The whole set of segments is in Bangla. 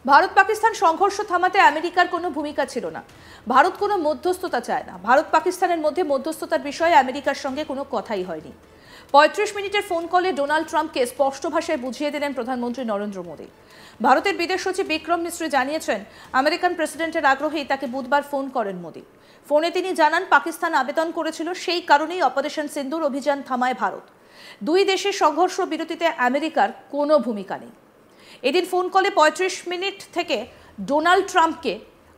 ভারত পাকিস্তান সংঘর্ষ থামাতে আমেরিকার কোনো ভূমিকা ছিল না। ভারত কোনো মধ্যস্থতা চায় না। ভারত পাকিস্তানের মধ্যে মধ্যস্থতার বিষয়ে আমেরিকার সঙ্গে কোনো কথাই হয়নি। ৩৫ মিনিটের ফোন কলে ডোনাল্ড ট্রাম্পকে স্পষ্ট ভাষায় বুঝিয়ে দিলেন প্রধানমন্ত্রী নরেন্দ্র মোদী। ভারতের বিদেশ সচিব বিক্রম মিশ্রি জানিয়েছেন, আমেরিকান প্রেসিডেন্টের আগ্রহেই তাকে বুধবার ফোন করেন মোদী। ফোনে তিনি জানান, পাকিস্তান আবেদন করেছিল, সেই কারণেই অপারেশন সিন্দুর অভিযান থামায় ভারত। দুই দেশের সংঘর্ষ বিরতিতে আমেরিকার কোনো ভূমিকা নেই। এদিন ফোন কলে ৩৫ মিনিট থেকে ডোনাল্ড ট্রাম্পকে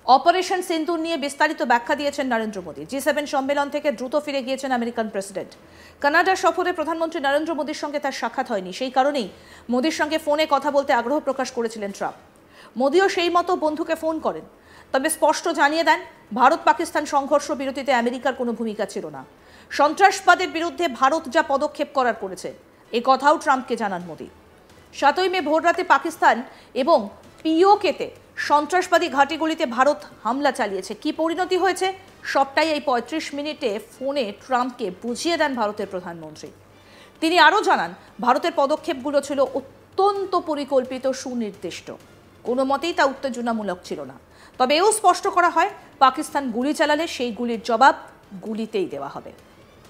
অপারেশন সিন্দুর নিয়ে বিস্তারিত ব্যাখ্যা দিয়েছেন নরেন্দ্র মোদী। জি7 সম্মেলন থেকে দ্রুত ফিরে গিয়েছেন আমেরিকান প্রেসিডেন্ট। কানাডা সফরে প্রধানমন্ত্রী নরেন্দ্র মোদীর সঙ্গে তার সাক্ষাৎ হয়নি, সেই কারণেই মোদীর সঙ্গে ফোনে কথা বলতে আগ্রহ প্রকাশ করেছিলেন ট্রাম্প। মোদীও সেই মতো বন্ধুকে ফোন করেন, তবে স্পষ্ট জানিয়ে দেন, ভারত পাকিস্তান সংঘর্ষ বিরতিতে আমেরিকার কোনো ভূমিকা ছিল না। সন্ত্রাসবাদের বিরুদ্ধে ভারত যা পদক্ষেপ করার করেছে, এ কথাও ট্রাম্পকে জানান মোদী। ৭ই মে ভোররাতে পাকিস্তান এবং পিওকেতে সন্ত্রাসবাদী ঘাঁটিগুলিতে ভারত হামলা চালিয়েছে। কি পরিণতি হয়েছে সবটাই এই ৩৫ মিনিটে ফোনে ট্রাম্পকে বুঝিয়ে দেন ভারতের প্রধানমন্ত্রী। তিনি আরও জানান, ভারতের পদক্ষেপগুলো ছিল অত্যন্ত পরিকল্পিত, সুনির্দিষ্ট। কোনো মতেই তা উত্তেজনামূলক ছিল না। তবে এও স্পষ্ট করা হয়, পাকিস্তান গুলি চালালে সেই গুলির জবাব গুলিতেই দেওয়া হবে।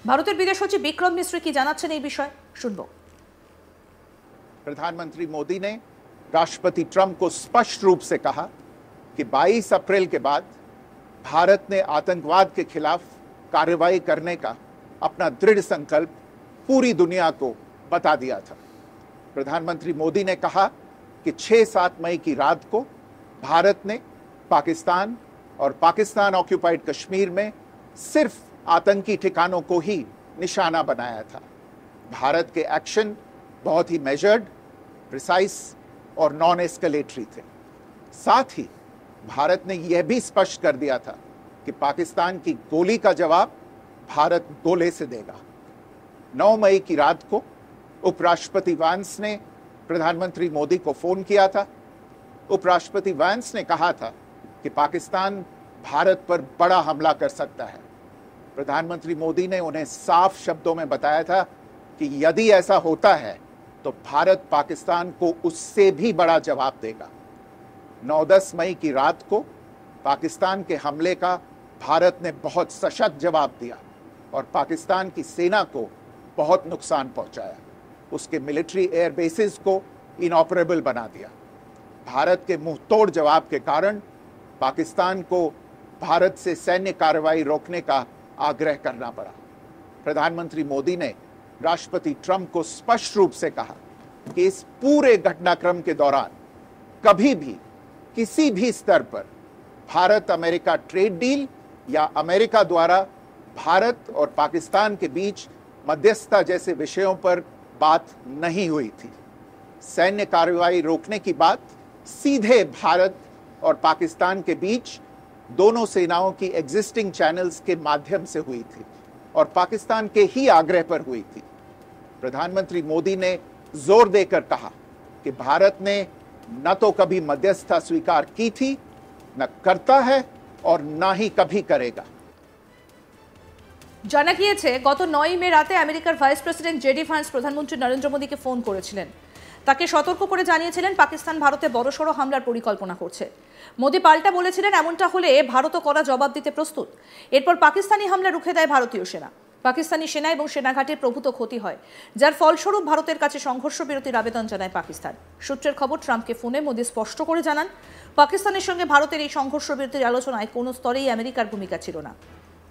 ভারতের বিদেশ সচিব বিক্রম মিশ্রি কি জানাচ্ছেন এই বিষয়ে শুনব। प्रधानमंत्री मोदी ने राष्ट्रपति ट्रंप को स्पष्ट रूप से कहा कि 22 अप्रैल के बाद भारत ने आतंकवाद के खिलाफ कार्रवाई करने का अपना दृढ़ संकल्प पूरी दुनिया को बता दिया था। प्रधानमंत्री मोदी ने कहा कि 6-7 मई की रात को भारत ने पाकिस्तान और पाकिस्तान ऑक्यूपाइड कश्मीर में सिर्फ आतंकी ठिकानों को ही निशाना बनाया था। भारत के एक्शन बहुत ही मेजर्ड, प्रिसाइज और नॉन एस्केलेटरी थे। साथ ही भारत ने यह भी स्पष्ट कर दिया था कि पाकिस्तान की गोली का जवाब भारत गोले से देगा। 9 मई की रात को उपराष्ट्रपति वैंस ने प्रधानमंत्री मोदी को फोन किया था। उपराष्ट्रपति वैंस ने कहा था कि पाकिस्तान भारत पर बड़ा हमला कर सकता है। प्रधानमंत्री मोदी ने उन्हें साफ शब्दों में बताया था कि यदि ऐसा होता है तो भारत पाकिस्तान को उससे भी बड़ा जवाब देगा। 9-10 मई की रात को पाकिस्तान के हमले का भारत ने बहुत सशक्त जवाब दिया और पाकिस्तान की सेना को बहुत नुकसान पहुंचाया। उसके मिलिट्री एयर बेसिस को इनऑपरेबल बना दिया। भारत के मुंहतोड़ जवाब के कारण पाकिस्तान को भारत से सैन्य कार्रवाई रोकने का आग्रह करना पड़ा। प्रधानमंत्री मोदी ने राष्ट्रपति ट्रंप को स्पष्ट रूप से कहा कि इस पूरे घटनाक्रम के दौरान कभी भी किसी भी स्तर पर भारत अमेरिका ट्रेड डील या अमेरिका द्वारा भारत और पाकिस्तान के बीच मध्यस्थता जैसे विषयों पर बात नहीं हुई थी। सैन्य कार्रवाई रोकने की बात सीधे भारत और पाकिस्तान के बीच दोनों सेनाओं की एग्जिस्टिंग चैनल्स के माध्यम से हुई थी और पाकिस्तान के ही आग्रह पर हुई थी। प्रधानमंत्री मोदी ने जोर देकर कहा कि भारत ने न तो कभी मध्यस्थता स्वीकार की थी, न करता है और न ही कभी करेगा। জানা গিয়েছে, গত 9 মে রাতে আমেরিকার ভাইস প্রেসিডেন্ট জেডি ভান্স প্রধানমন্ত্রী নরেন্দ্র মোদীকে ফোন করেছিলেন। তাকে সতর্ক করে জানিয়েছিলেন, পাকিস্তান ভারতে বড়সড় হামলার পরিকল্পনা করছে। মোদী পাল্টা বলেছিলেন, এমনটা হলে ভারতও কড়া জবাব দিতে প্রস্তুত। এরপর পাকিস্তানি হামলা রুখে দেয় ভারতীয় সেনা। পাকিস্তানি সেনা এবং সেনাঘাটির প্রভূত ক্ষতি হয়, যার ফলস্বরূপ ভারতের কাছে সংঘর্ষ বিরতির আবেদন জানায় পাকিস্তান। সূত্রের খবর, ট্রাম্পকে ফোনে মোদী স্পষ্ট করে জানান, পাকিস্তানের সঙ্গে ভারতের এই সংঘর্ষ বিরতির আলোচনায় কোনো স্তরেই আমেরিকার ভূমিকা ছিল না।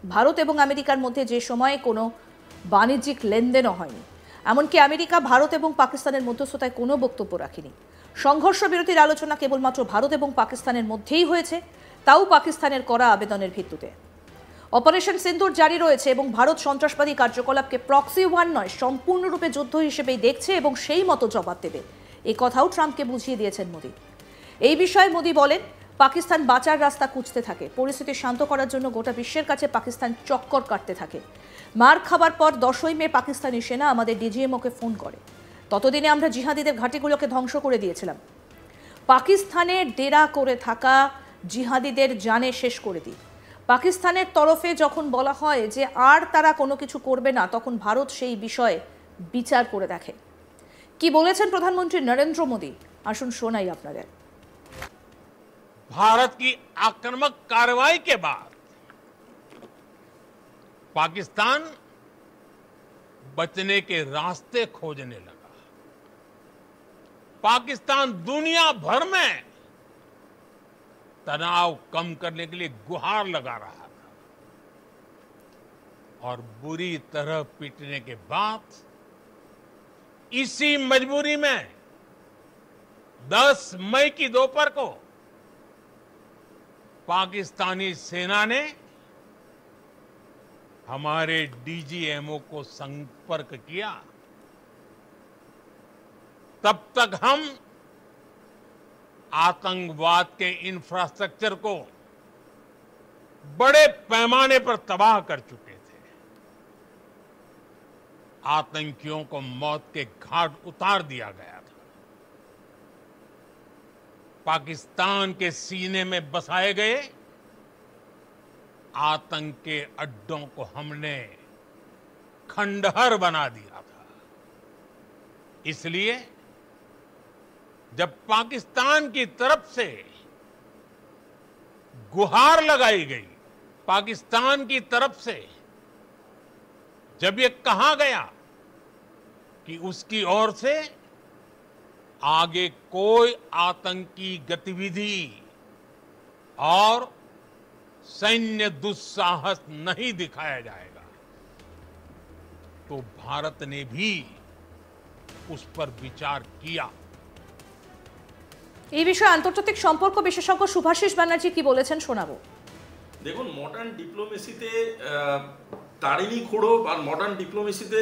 ভারত এবং আমেরিকার মধ্যে যে সময়ে কোনো বাণিজ্যিক লেনদেনও হয়নি। এমনকি আমেরিকা ভারত এবং পাকিস্তানের মধ্যস্থতায় কোনো বক্তব্য রাখেনি। সংঘর্ষ বিরতির আলোচনা কেবলমাত্র ভারত এবং পাকিস্তানের মধ্যেই হয়েছে, তাও পাকিস্তানের করা আবেদনের ভিত্তিতে। অপারেশন সিন্দুর জারি রয়েছে এবং ভারত সন্ত্রাসবাদী কার্যকলাপকে প্রক্সি ওয়ার নয়, সম্পূর্ণরূপে যুদ্ধ হিসেবেই দেখছে এবং সেই মতো জবাব দেবে। এই কথাও ট্রাম্পকে বুঝিয়ে দিয়েছেন মোদী। এই বিষয়ে মোদী বলেন, পাকিস্তান বাঁচার রাস্তা খুঁজতে থাকে। পরিস্থিতি শান্ত করার জন্য গোটা বিশ্বের কাছে পাকিস্তান চক্কর কাটতে থাকে। মার খাবার পর 10ই মে পাকিস্তানি সেনা আমাদের ডিজিএমওকে ফোন করে। ততদিনে আমরা জিহাদিদের ঘাঁটিগুলোকে ধ্বংস করে দিয়েছিলাম। পাকিস্তানের ডেরা করে থাকা জিহাদিদের জানে শেষ করে দিই। পাকিস্তানের তরফে যখন বলা হয় যে আর তারা কোনো কিছু করবে না, তখন ভারত সেই বিষয়ে বিচার করে দেখে। কি বলেছেন প্রধানমন্ত্রী নরেন্দ্র মোদী, আসুন শোনাই আপনাদের। भारत की आक्रामक कार्रवाई के बाद पाकिस्तान बचने के रास्ते खोजने लगा। पाकिस्तान दुनिया भर में तनाव कम करने के लिए गुहार लगा रहा था और बुरी तरह पीटने के बाद इसी मजबूरी में 10 मई की दोपहर को पाकिस्तानी सेना ने हमारे डीजीएमओ को संपर्क किया। तब तक हम आतंकवाद के इंफ्रास्ट्रक्चर को बड़े पैमाने पर तबाह कर चुके थे। आतंकियों को मौत के घाट उतार दिया गया था। पाकिस्तान के सीने में बसाए गए आतंक के अड्डों को हमने खंडहर बना दिया था। इसलिए जब पाकिस्तान की तरफ से गुहार लगाई गई, पाकिस्तान की तरफ से जब ये कहा गया कि उसकी ओर से आगे कोई आतंकी गतिविधि और सैन्य दुस्साहस नहीं दिखाया जाएगा, तो भारत ने भी उस पर विचार किया। এই বিষয়ে আন্তর্জাতিক সম্পর্ক বিশেষজ্ঞ শুভাশিস ব্যানার্জি কি বলেছেন শোনাবো। দেখুন, মডার্ন ডিপ্লোমেসিতে তারিণী খোড়ো আর মডার্ন ডিপ্লোমেসিতে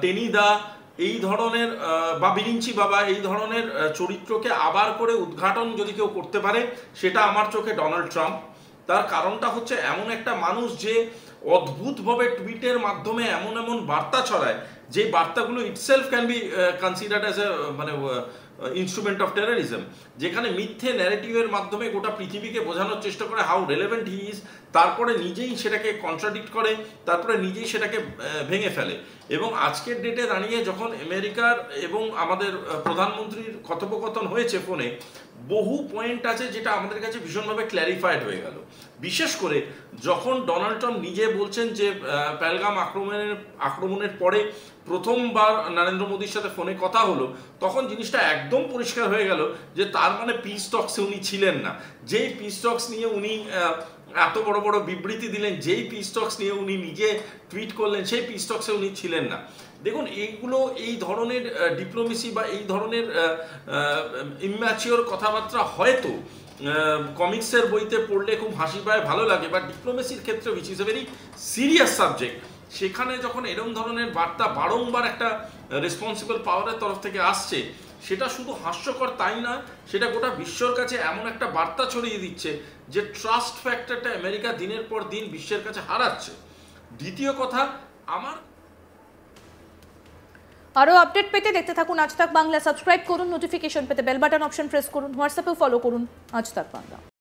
টেনিদা এই ধরনের বা বিরিঞ্চি বাবা এই ধরনের চরিত্রকে আবার করে উদ্ঘাটন যদি কেউ করতে পারে সেটা আমার চোখে ডোনাল্ড ট্রাম্প। তার কারণটা হচ্ছে এমন একটা মানুষ যে অদ্ভুতভাবে টুইটের মাধ্যমে এমন এমন বার্তা ছড়ায় যে বার্তাগুলো itself can be considered as a মানে ইনস্ট্রুমেন্ট অফ টেররিজম, যেখানে মিথ্যে ন্যারেটিভের মাধ্যমে গোটা পৃথিবীকে বোঝানোর চেষ্টা করে হাউ রেলেভেন্ট হি ইজ, তারপরে নিজেই সেটাকে কন্ট্রাডিক্ট করে, তারপরে নিজেই সেটাকে ভেঙে ফেলে। এবং আজকের ডেটে দাঁড়িয়ে যখন আমেরিকার এবং আমাদের প্রধানমন্ত্রীর কথোপকথন হয়েছে ফোনে, বহু পয়েন্ট আছে যেটা আমাদের কাছে ভীষণভাবে ক্ল্যারিফাইড হয়ে গেল। বিশেষ করে যখন ডোনাল্ড ট্রাম্প নিজে বলছেন যে পেহেলগাম আক্রমণের পরে প্রথমবার নরেন্দ্র মোদীর সাথে ফোনে কথা হলো, তখন জিনিসটা একদম পরিষ্কার হয়ে গেল যে তার মানে পিস টক্সে উনি ছিলেন না। যেই পিস টক্স নিয়ে উনি এত বড় বড় বিবৃতি দিলেন, যেই পিস টক্স নিয়ে উনি নিজে টুইট করলেন, সেই পিস টক্সে উনি ছিলেন না। দেখুন, এইগুলো এই ধরনের ডিপ্লোমেসি বা এই ধরনের ইম্যাচিওর কথাবার্তা হয়তো কমিক্সের বইতে পড়লে খুব হাসি পায়, ভালো লাগে, বা ডিপ্লোমেসির ক্ষেত্রে which is a very serious subject, সেখানে যখন এরকম ধরনের বার্তা বারংবার একটা রেসপন্সিবল পাওয়ারের তরফ থেকে আসছে, সেটা শুধু হাস্যকর তাই না, সেটা গোটা বিশ্বর কাছে এমন একটা বার্তা ছড়িয়ে দিচ্ছে যে ট্রাস্ট ফ্যাক্টরটা আমেরিকা দিনের পর দিন বিশ্বের কাছে হারাচ্ছে। দ্বিতীয় কথা, আমার আরো আপডেট পেতে দেখতে থাকুন আজ তাক বাংলা। সাবস্ক্রাইব করুন, নোটিফিকেশন পেতে বেল বাটন অপশন প্রেস করুন, হোয়াটসঅ্যাপেও ফলো করুন আজ তাক বাংলা।